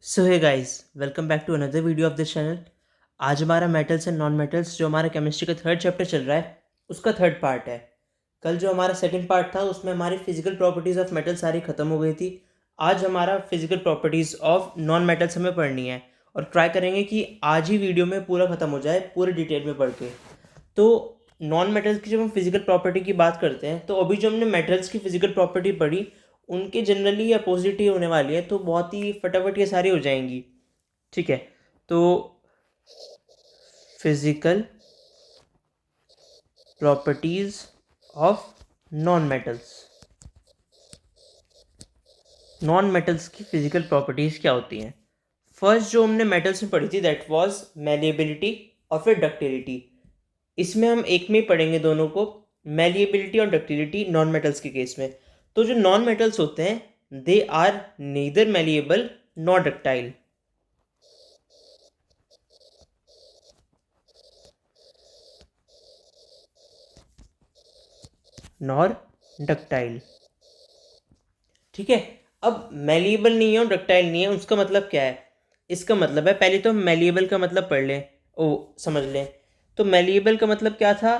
So hey guys, welcome back to another video of this channel. आज हमारा metals and non metals जो हमारा chemistry का third chapter चल रहा है उसका थर्ड पार्ट है। कल जो हमारा सेकंड पार्ट था उसमें हमारी फिजिकल प्रॉपर्टीज़ ऑफ मेटल सारी ख़त्म हो गई थी। आज हमारा physical properties of non metals हमें पढ़नी है और ट्राई करेंगे कि आज ही वीडियो में पूरा ख़त्म हो जाए पूरे डिटेल में पढ़ के। तो नॉन मेटल्स की जब हम फिजिकल प्रॉपर्टी की बात करते हैं तो अभी जो हमने मेटल्स की फिजिकल प्रॉपर्टी पढ़ी उनके जनरली अपोजिट ही होने वाली है, तो बहुत ही फटाफट ये सारी हो जाएंगी। ठीक है, तो physical properties of non metals. Non metals की फिजिकल प्रॉपर्टीज क्या होती हैं? फर्स्ट जो हमने मेटल्स में पढ़ी थी दैट वाज मैलिएबिलिटी और फिर डक्टिलिटी। इसमें हम एक में ही पढ़ेंगे दोनों को, मैलिएबिलिटी और डक्टिलिटी नॉन मेटल्स के केस में। तो जो नॉन मेटल्स होते हैं they are neither malleable not ductile. Nor ductile. ठीक है, अब मेलिएबल नहीं है और डक्टाइल नहीं है, उसका मतलब क्या है? इसका मतलब है, पहले तो हम मेलिएबल का मतलब पढ़ लें, ओ समझ लें। तो मेलिएबल का मतलब क्या था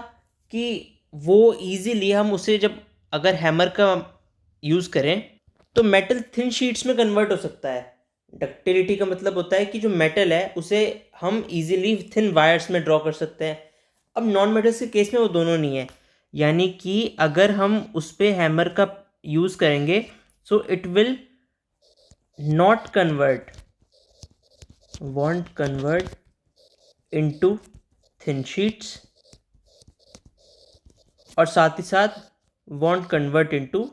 कि वो इजीली हम उसे जब अगर हैमर का यूज़ करें तो मेटल थिन शीट्स में कन्वर्ट हो सकता है। डक्टिलिटी का मतलब होता है कि जो मेटल है उसे हम इजीली थिन वायर्स में ड्रॉ कर सकते हैं। अब नॉन मेटल्स के केस में वो दोनों नहीं है, यानी कि अगर हम उस पर हैमर का यूज़ करेंगे so it will not convert won't convert into thin sheets और साथ ही साथ won't convert into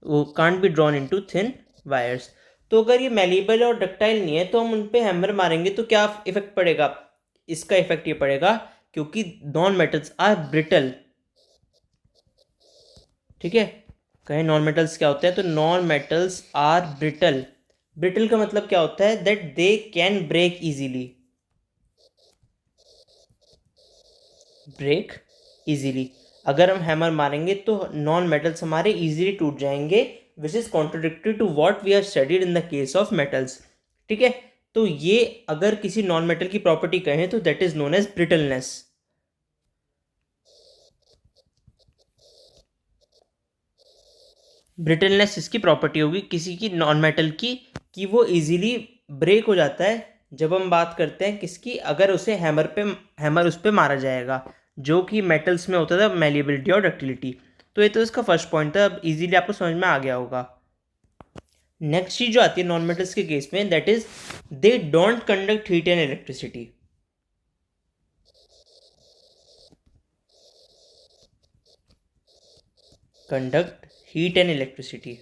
वो can't be drawn into thin wires। तो अगर ये मेलिएबल और डक्टाइल नहीं है तो हम उन पे हैमर मारेंगे तो क्या इफेक्ट पड़ेगा? इसका इफेक्ट ये पड़ेगा क्योंकि नॉन मेटल्स आर ब्रिटल। ठीक है, कहें नॉन मेटल्स क्या होते हैं, तो non metals are brittle. Brittle का मतलब क्या होता है? That they can break easily, break easily. अगर हम हैमर मारेंगे तो नॉन मेटल्स हमारे इजीली टूट जाएंगे, which is contradictory to what we have studied in the case of metals. ठीक है, तो ये अगर किसी नॉन मेटल की प्रॉपर्टी कहें तो that is known as brittleness. Brittleness इसकी प्रॉपर्टी होगी किसी की नॉन मेटल की, कि वो इजीली ब्रेक हो जाता है जब हम बात करते हैं किसकी, अगर उसे हैमर उस पर मारा जाएगा, जो कि मेटल्स में होता था मेलिएबिलिटी और डक्टिलिटी। तो ये तो इसका फर्स्ट पॉइंट था, अब इजीली आपको समझ में आ गया होगा। नेक्स्ट चीज जो आती है नॉन मेटल्स के केस में that is they don't conduct heat and electricity. Conduct heat and electricity.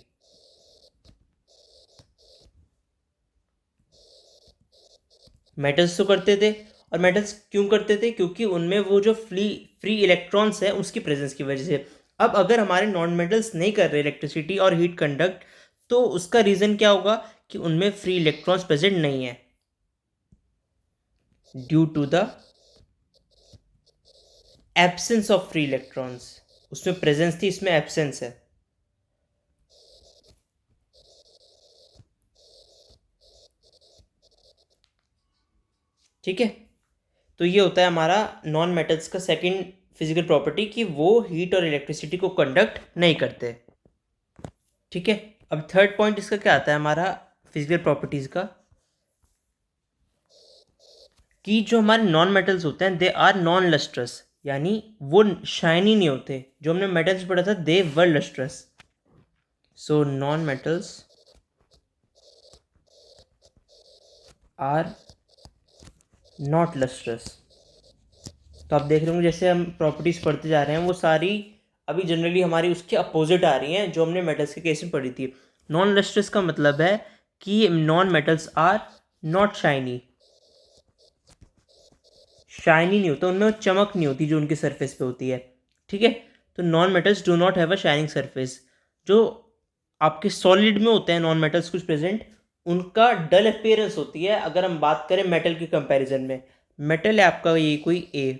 Metals तो करते थे, और मेटल्स क्यों करते थे? क्योंकि उनमें वो जो फ्री इलेक्ट्रॉन्स है उसकी प्रेजेंस की वजह से। अब अगर हमारे नॉन मेटल्स नहीं कर रहे इलेक्ट्रिसिटी और हीट कंडक्ट, तो उसका रीज़न क्या होगा कि उनमें फ्री इलेक्ट्रॉन्स प्रेजेंट नहीं है, due to the absence of free electrons. उसमें प्रेजेंस थी, इसमें एब्सेंस है। ठीक है, तो ये होता है हमारा नॉन मेटल्स का सेकंड फिजिकल प्रॉपर्टी कि वो हीट और इलेक्ट्रिसिटी को कंडक्ट नहीं करते। ठीक है, अब थर्ड पॉइंट इसका क्या आता है हमारा फिजिकल प्रॉपर्टीज का, कि जो हमारे नॉन मेटल्स होते हैं दे आर नॉन लस्ट्रस, यानी वो शाइनी नहीं होते। जो हमने मेटल्स पढ़ा था they were lustrous. So non metals are not lustrous. तो आप देख रहे होंगे जैसे हम प्रॉपर्टीज पढ़ते जा रहे हैं वो सारी अभी जनरली हमारी उसके अपोजिट आ रही हैं जो हमने मेटल्स के केस में पढ़ी थी। नॉन लस्ट्रस का मतलब है कि non metals are not shiny. Shiny नहीं होता, उनमें चमक नहीं होती जो उनकी सरफेस पे होती है। ठीक है, तो non metals do not have a shining surface. जो आपके सॉलिड में होते हैं नॉन मेटल्स कुछ प्रेजेंट, उनका डल अपीयरेंस होती है। अगर हम बात करें मेटल के कंपैरिजन में, मेटल है आपका ये कोई ए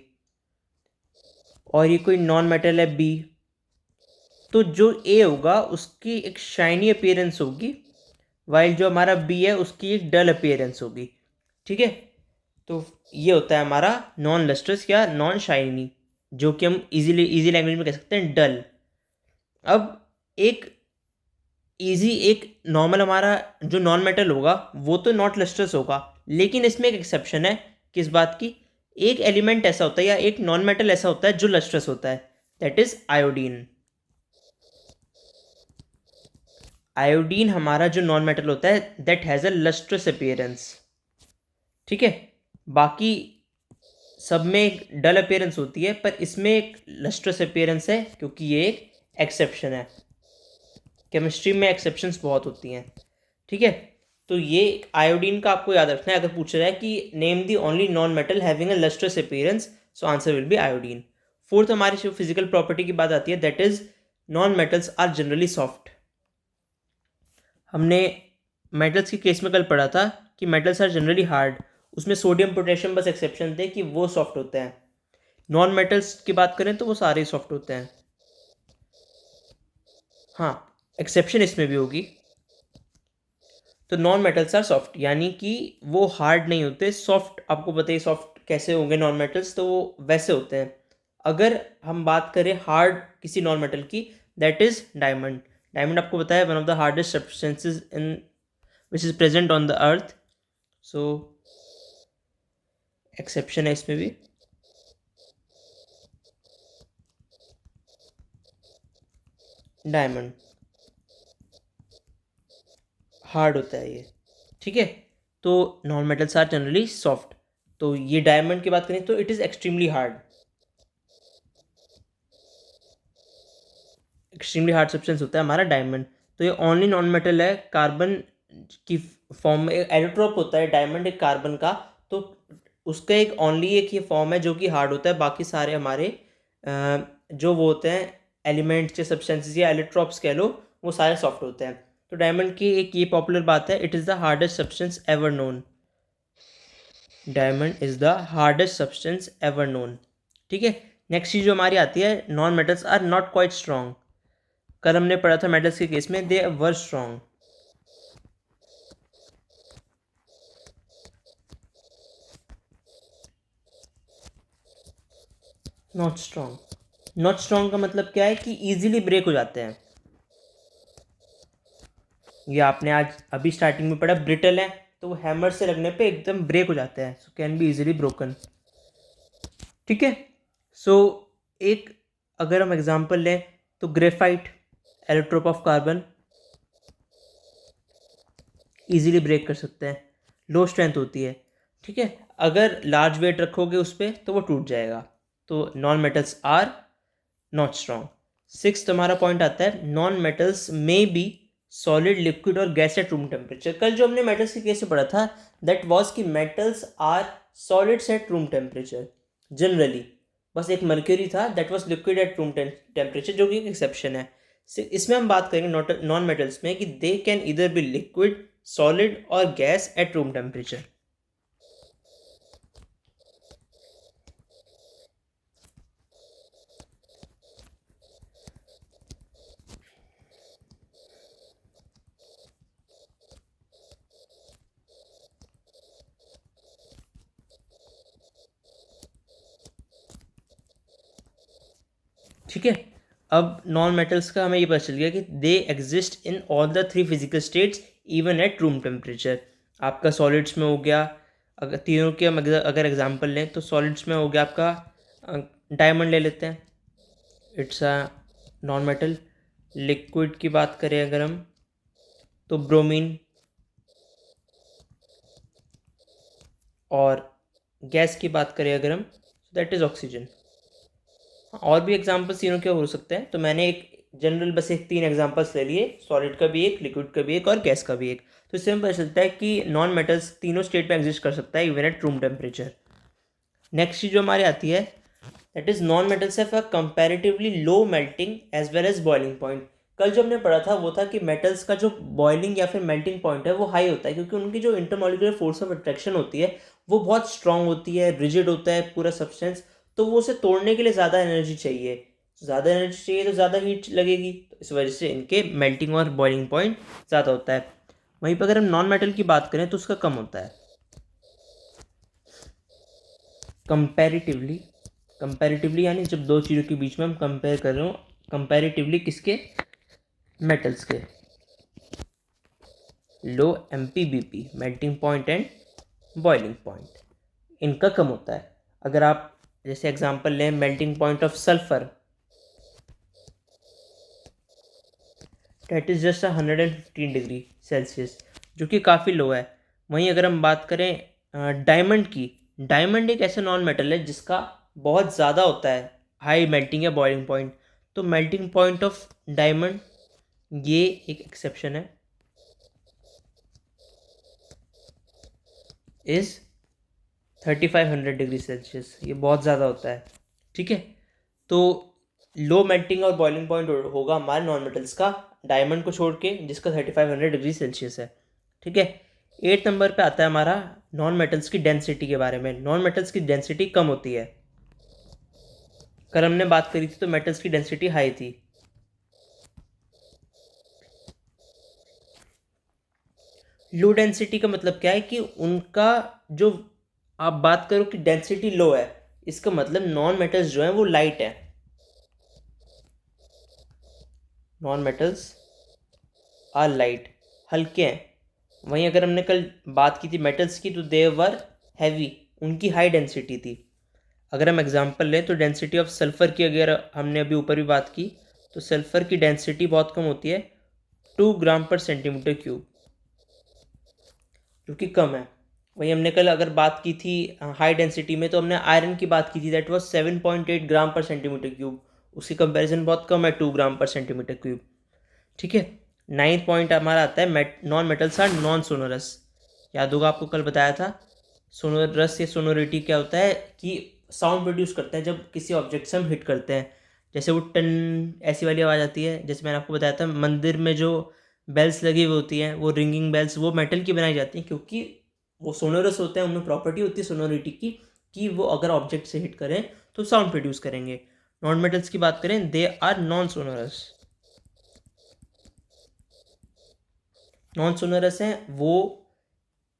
और ये कोई नॉन मेटल है बी, तो जो ए होगा उसकी एक शाइनी अपीयरेंस होगी, वाइल जो हमारा बी है उसकी एक डल अपीयरेंस होगी। ठीक है, तो ये होता है हमारा नॉन लस्ट्रस या नॉन शाइनी, जो कि हम इजी लैंग्वेज में कह सकते हैं डल। अब एक एक नॉर्मल हमारा जो नॉन मेटल होगा वो तो नॉट लस्ट्रस होगा, लेकिन इसमें एक एक्सेप्शन है। किस बात की? एक एलिमेंट ऐसा होता है या एक नॉन मेटल ऐसा होता है जो लस्ट्रस होता है, दैट इज आयोडीन। आयोडीन हमारा जो नॉन मेटल होता है that has a lustrous appearance. ठीक है, बाकी सब में एक डल अपीयरेंस होती है, पर इसमें एक लस्ट्रस अपीयरेंस है क्योंकि ये एक एक्सेप्शन है। केमिस्ट्री में एक्सेप्शंस बहुत होती हैं। ठीक है, तो ये आयोडीन का आपको याद रखना है। अगर पूछा जाए कि name the only non metal having a lustrous appearance, so answer will be iodine. Fourth हमारी जो फिजिकल प्रॉपर्टी की बात आती है that is non metals are generally soft. हमने मेटल्स के केस में कल पढ़ा था कि मेटल्स आर जनरली हार्ड, उसमें सोडियम पोटेशियम बस एक्सेप्शन थे कि वो सॉफ्ट होते हैं। नॉन मेटल्स की बात करें तो वो सारे सॉफ्ट होते हैं। हाँ, एक्सेप्शन इसमें भी होगी। तो नॉन मेटल्स आर सॉफ्ट यानी कि वो हार्ड नहीं होते, सॉफ्ट। आपको बताइए सॉफ्ट कैसे होंगे नॉन मेटल्स? तो वो वैसे होते हैं। अगर हम बात करें हार्ड किसी नॉन मेटल की, दैट इज डायमंड। डायमंड आपको बताया one of the hardest substances in which is present on the earth, so exception है इसमें भी। डायमंड हार्ड होता है ये। ठीक है, तो non metals are generally soft. तो ये डायमंड की बात करें तो it is extremely hard, extremely hard substance होता है हमारा डायमंड। तो ये ओनली नॉन मेटल है कार्बन की फॉर्म में। एलोट्रोप होता है डायमंड एक कार्बन का, तो उसका एक ओनली एक ये फॉर्म है जो कि हार्ड होता है। बाकी सारे हमारे जो वो होते हैं एलिमेंट्स या सब्सटेंसेस या एलोट्रोप्स कह लो, वो सारे सॉफ्ट होते हैं। तो डायमंड की एक ये पॉपुलर बात है, it is the hardest substance ever known. Diamond is the hardest substance ever known. ठीक है, नेक्स्ट चीज़ जो हमारी आती है, non metals are not quite strong. कल हमने पढ़ा था मेटल्स के केस में they were strong. Not strong. Not strong का मतलब क्या है कि इजीली ब्रेक हो जाते हैं। ये आपने आज अभी स्टार्टिंग में पढ़ा, ब्रिटल है तो वो हैमर से लगने पे एकदम ब्रेक हो जाते हैं, so can be easily broken. ठीक है, सो एक अगर हम एग्जांपल लें तो graphite allotrope of carbon easily break कर सकते हैं, लो स्ट्रेंथ होती है। ठीक है, अगर लार्ज वेट रखोगे उस पर तो वो टूट जाएगा। तो non metals are not strong. Sixth हमारा पॉइंट आता है, नॉन मेटल्स में बी सॉलिड लिक्विड और गैस एट रूम टेम्परेचर। कल जो हमने मेटल्स के केस में पढ़ा था दैट वाज कि metals are solids at room temperature generally. बस एक मर्क्यूरी था that was liquid at room temperature, जो कि एक एक्सेप्शन है। इसमें हम बात करेंगे नॉन मेटल्स में कि दे कैन इधर बी लिक्विड, सॉलिड और गैस एट रूम टेम्परेचर। ठीक है, अब नॉन मेटल्स का हमें ये पता चल गया कि they exist in all the three physical states even at room temperature. आपका सॉलिड्स में हो गया, अगर तीनों के हम अगर एग्जांपल लें तो सॉलिड्स में हो गया आपका डायमंड ले लेते हैं, it's a non metal. Liquid की बात करें अगर हम तो ब्रोमीन, और गैस की बात करें अगर हम दैट इज़ ऑक्सीजन। और भी एग्जांपल्स तीनों के हो सकते हैं, तो मैंने एक जनरल बस एक 3 एग्जांपल्स ले लिए, सॉलिड का भी एक, लिक्विड का भी एक और गैस का भी एक। तो इससे हमें पता चलता है कि नॉन मेटल्स तीनों स्टेट में एग्जिस्ट कर सकता है even at room temperature. Next चीज़ जो हमारी आती है that is non metals have a comparatively low melting as well as boiling point. कल जो हमने पढ़ा था वो था कि मेटल्स का जो बॉइलिंग या फिर मेल्टिंग पॉइंट है वो हाई होता है, क्योंकि उनकी जो इंटरमॉलिक्यूलर फोर्स ऑफ अट्रैक्शन होती है वो बहुत स्ट्रांग होती है, रिजिड होता है पूरा सब्सटेंस। तो वो उसे तोड़ने के लिए ज़्यादा एनर्जी चाहिए, ज़्यादा एनर्जी चाहिए तो ज़्यादा हीट लगेगी, तो इस वजह से इनके मेल्टिंग और बॉइलिंग पॉइंट ज़्यादा होता है। वहीं पर अगर हम नॉन मेटल की बात करें तो उसका कम होता है। कंपैरेटिवली यानी जब दो चीज़ों के बीच में हम कंपेयर कर रहे हो, कंपैरेटिवली किसके, मेटल्स के। लो MPBP melting point and boiling point, इनका कम होता है। अगर आप जैसे एग्जांपल लें melting point of sulphur, that is just 115 degree Celsius, जो कि काफ़ी लो है। वहीं अगर हम बात करें डायमंड की, डायमंड एक ऐसा नॉन मेटल है जिसका बहुत ज़्यादा होता है हाई मेल्टिंग या बॉइलिंग पॉइंट। तो मेल्टिंग पॉइंट ऑफ डायमंड ये एक एक्सेप्शन है, इज़ 3500 डिग्री सेल्सियस, ये बहुत ज़्यादा होता है। ठीक है, तो लो मेल्टिंग और बॉइलिंग पॉइंट होगा हमारे नॉन मेटल्स का डायमंड को छोड़ के, जिसका 3500 डिग्री सेल्सियस है। ठीक है, 8 नंबर पे आता है हमारा नॉन मेटल्स की डेंसिटी के बारे में। नॉन मेटल्स की डेंसिटी कम होती है। कल हमने बात करी थी तो मेटल्स की डेंसिटी हाई थी। लो डेंसिटी का मतलब क्या है कि उनका जो आप बात करो कि डेंसिटी लो है, इसका मतलब नॉन मेटल्स जो हैं वो लाइट है। नॉन मेटल्स आर लाइट, हल्के हैं। वहीं अगर हमने कल बात की थी मेटल्स की तो दे वर हैवी, उनकी हाई डेंसिटी थी। अगर हम एग्जांपल लें तो डेंसिटी ऑफ सल्फ़र की अगर हमने अभी ऊपर भी बात की तो सल्फ़र की डेंसिटी बहुत कम होती है, 2 ग्राम पर सेंटीमीटर क्यूब, जो कि कम है। वहीं हमने कल अगर बात की थी हाई डेंसिटी में तो हमने आयरन की बात की थी, दैट वाज 7.8 ग्राम पर सेंटीमीटर क्यूब, उसकी कंपैरिजन बहुत कम है 2 ग्राम पर सेंटीमीटर क्यूब। ठीक है, 9th पॉइंट हमारा आता है non metals are non sonorous. याद होगा आपको कल बताया था सोनोरस या सोनोरिटी क्या होता है कि साउंड प्रोड्यूस करते हैं जब किसी ऑब्जेक्ट से हम हिट करते हैं। जैसे वो टन ऐसी वाली आवाज़ आती है, जैसे मैंने आपको बताया था मंदिर में जो बेल्स लगी हुई होती हैं वो रिंगिंग बेल्स, वो मेटल की बनाई जाती हैं क्योंकि वो सोनोरस होते हैं, उनमें प्रॉपर्टी होती है सोनोरिटी की कि वो अगर ऑब्जेक्ट से हिट करें तो साउंड प्रोड्यूस करेंगे। नॉन मेटल्स की बात करें, they are non sonorous. Non sonorous हैं, वो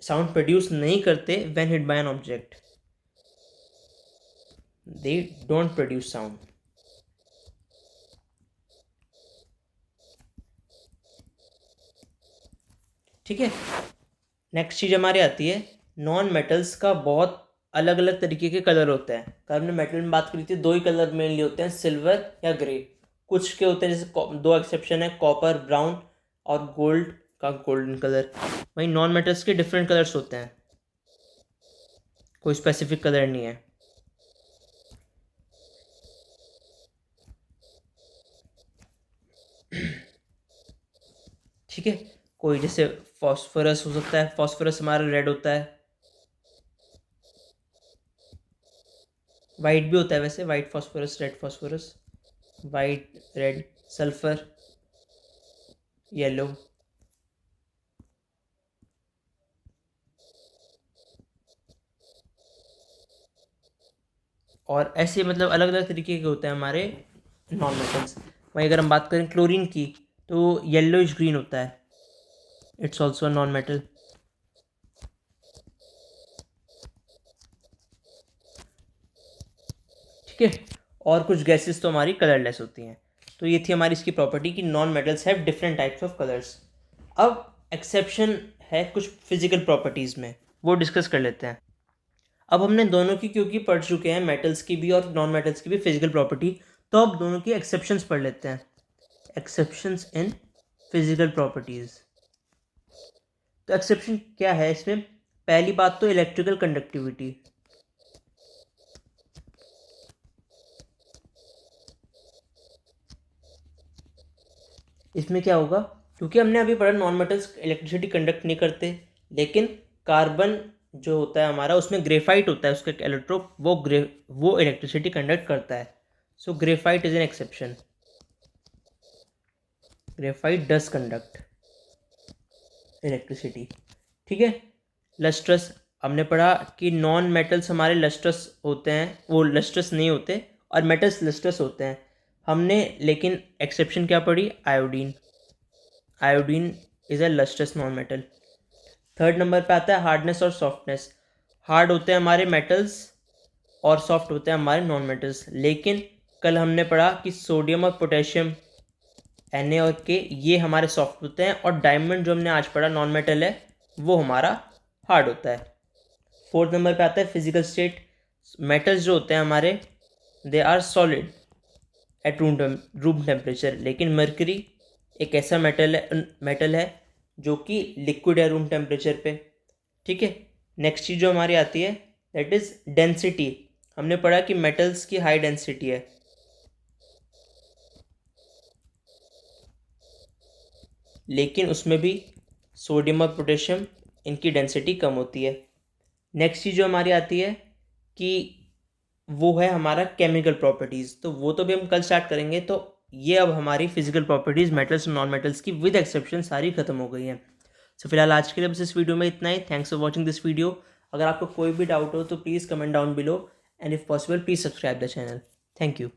साउंड प्रोड्यूस नहीं करते when hit by an object, they don't produce sound. ठीक है, नेक्स्ट चीज़ हमारी आती है नॉन मेटल्स का बहुत अलग अलग तरीके के कलर होते हैं। कल हमने मेटल में बात करी थी, दो ही कलर मेनली होते हैं, सिल्वर या ग्रे। कुछ के होते हैं जैसे दो एक्सेप्शन है, कॉपर ब्राउन और गोल्ड का गोल्डन कलर। वहीं नॉन मेटल्स के डिफरेंट कलर्स होते हैं, कोई स्पेसिफिक कलर नहीं है। ठीक है, कोई जैसे फॉस्फोरस हो सकता है, फॉस्फोरस हमारा रेड होता है, वाइट भी होता है वैसे, white phosphorus, red phosphorus, white red, sulphur yellow. और ऐसे मतलब अलग अलग तरीके के होते हैं हमारे नॉन मेटल्स। वहीं अगर हम बात करें क्लोरीन की तो येलोइश ग्रीन होता है, इट्स ऑल्सो नॉन मेटल। ठीक है, और कुछ गैसेस तो हमारी कलरलेस होती हैं। तो ये थी हमारी इसकी प्रॉपर्टी कि non metals have different types of colours. अब एक्सेप्शन है कुछ फिजिकल प्रॉपर्टीज़ में, वो डिस्कस कर लेते हैं। अब हमने दोनों की क्योंकि पढ़ चुके हैं, मेटल्स की भी और नॉन मेटल्स की भी फिजिकल प्रॉपर्टी, तो अब दोनों की एक्सेप्शंस पढ़ लेते हैं। Exceptions in physical properties. तो एक्सेप्शन क्या है इसमें, पहली बात तो इलेक्ट्रिकल कंडक्टिविटी। इसमें क्या होगा, क्योंकि हमने अभी पढ़ा नॉन मेटल्स इलेक्ट्रिसिटी कंडक्ट नहीं करते, लेकिन कार्बन जो होता है हमारा उसमें ग्रेफाइट होता है, उसका इलेक्ट्रो वो इलेक्ट्रिसिटी कंडक्ट करता है। So graphite is an exception, graphite does conduct electricity. ठीक है, लस्ट्रस, हमने पढ़ा कि नॉन मेटल्स हमारे लस्ट्रस होते हैं, वो लस्ट्रस नहीं होते, और मेटल्स लस्ट्रस होते हैं। हमने लेकिन एक्सेप्शन क्या पढ़ी, iodine. Iodine is a lustrous non metal. Third number पे आता है हार्डनेस और सॉफ्टनेस। हार्ड होते हैं हमारे मेटल्स और सॉफ्ट होते हैं हमारे नॉन मेटल्स। लेकिन कल हमने पढ़ा कि सोडियम और पोटेशियम Na और K ये हमारे सॉफ्ट होते हैं, और डायमंड जो हमने आज पढ़ा नॉन मेटल है वो हमारा हार्ड होता है। फोर्थ नंबर पे आता है फिजिकल स्टेट। मेटल्स जो होते हैं हमारे they are solid at room temperature, लेकिन मर्करी एक ऐसा मेटल है जो कि लिक्विड है रूम टेम्परेचर पे। ठीक है, नेक्स्ट चीज़ जो हमारी आती है दैट इज़ डेंसिटी। हमने पढ़ा कि मेटल्स की हाई डेंसिटी है, लेकिन उसमें भी सोडियम और पोटेशियम इनकी डेंसिटी कम होती है। नेक्स्ट चीज़ जो हमारी आती है कि वो है हमारा केमिकल प्रॉपर्टीज़, तो वो तो भी हम कल स्टार्ट करेंगे। तो ये अब हमारी फिजिकल प्रॉपर्टीज़ मेटल्स और नॉन मेटल्स की विद एक्सेप्शन सारी खत्म हो गई हैं। सो फिलहाल आज के लिए बस इस वीडियो में इतना ही। Thanks for watching this video. अगर आपको कोई भी डाउट हो तो please comment down below, and if possible please subscribe the channel. Thank you.